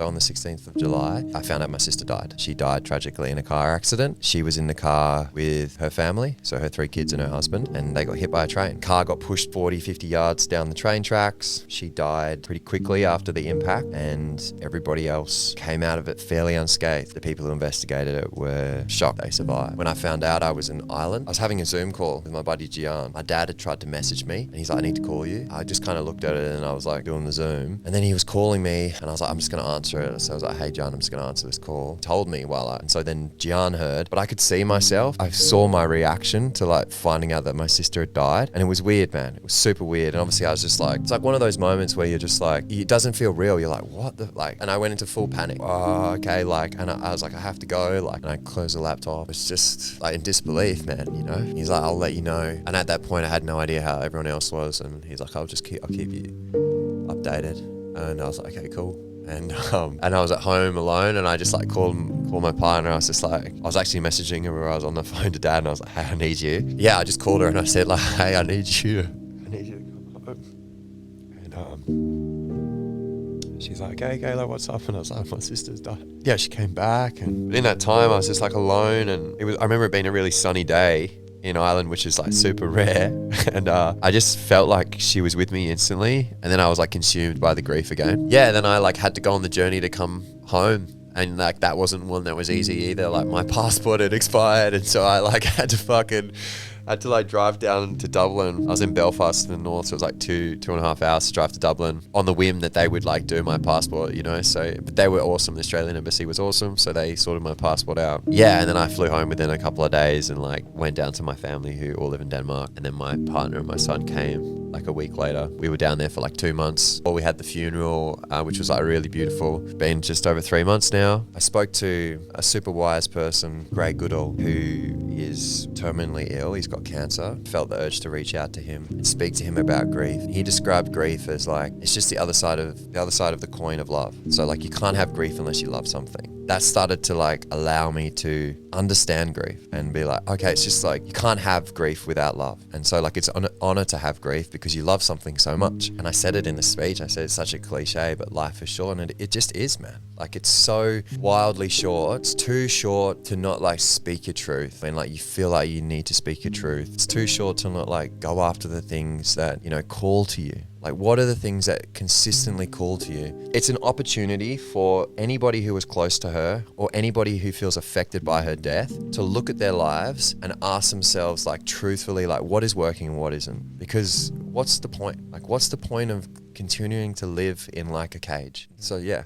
On the 16th of July, I found out my sister died. She died tragically in a car accident. She was in the car with her family, so her 3 kids and her husband, and they got hit by a train. Car got pushed 40, 50 yards down the train tracks. She died pretty quickly after the impact, and everybody else came out of it fairly unscathed. The people who investigated it were shocked they survived. When I found out I was in Ireland, I was having a Zoom call with my buddy Gian. My dad had tried to message me, and he's like, I need to call you. I just kind of looked at it and I was like doing the Zoom, and then he was calling me, and I was like, I'm just going to answer it. So I was like, hey Gian, I'm just gonna answer this call. Told me and so then Gian heard, but I could see myself. I saw my reaction to like finding out that my sister had died, and it was weird, man. It was super weird. And obviously I was just like, it's like one of those moments where you're just like, it doesn't feel real. You're like, what the, like, and I went into full panic. Oh, okay, like, and I was like, I have to go, like, and I closed the laptop. It's just like in disbelief, man, you know? He's like, I'll let you know. And at that point I had no idea how everyone else was, and he's like, I'll keep you updated. And I was like, okay, cool. And I was at home alone, and I just like called my partner. I was just like, I was actually messaging her where I was on the phone to Dad, and I was like, hey, I need you. Yeah, I just called her and I said like, hey, I need you to come home. And she's like, okay, like, what's up? And I was like, my sister's died. Yeah, she came back, and in that time I was just like alone, and I remember it being a really sunny day in Ireland, which is like super rare, and I just felt like she was with me instantly, and then I was like consumed by the grief again. Yeah, then I like had to go on the journey to come home, and like that wasn't one that was easy either. Like my passport had expired, and so I like had to like drive down to Dublin. I was in Belfast in the north, so it was like two and a half hours to drive to Dublin on the whim that they would like do my passport, you know. So, but they were awesome. The Australian embassy was awesome, so they sorted my passport out. Yeah, and then I flew home within a couple of days and like went down to my family who all live in Denmark, and then my partner and my son came like a week later. We were down there for like 2 months. Or we had the funeral, which was like really beautiful. It's been just over 3 months now. I spoke to a super wise person, Greg Goodall, who is terminally ill. He's got cancer. Felt the urge to reach out to him and speak to him about grief. He described grief as like, it's just the other side of the coin of love. So like you can't have grief unless you love something. That started to like allow me to understand grief and be like, okay, it's just like you can't have grief without love. And so like it's an honor to have grief because you love something so much. And I said it in the speech. I said it's such a cliche, but life is short, and it just is, man. Like it's so wildly short. It's too short to not like speak your truth. I mean, like you feel like you need to speak your truth. It's too short to not like go after the things that, you know, call to you. Like, what are the things that consistently call to you? It's an opportunity for anybody who was close to her or anybody who feels affected by her death to look at their lives and ask themselves, like, truthfully, like, what is working and what isn't? Because what's the point? Like, what's the point of continuing to live in like a cage? So, yeah.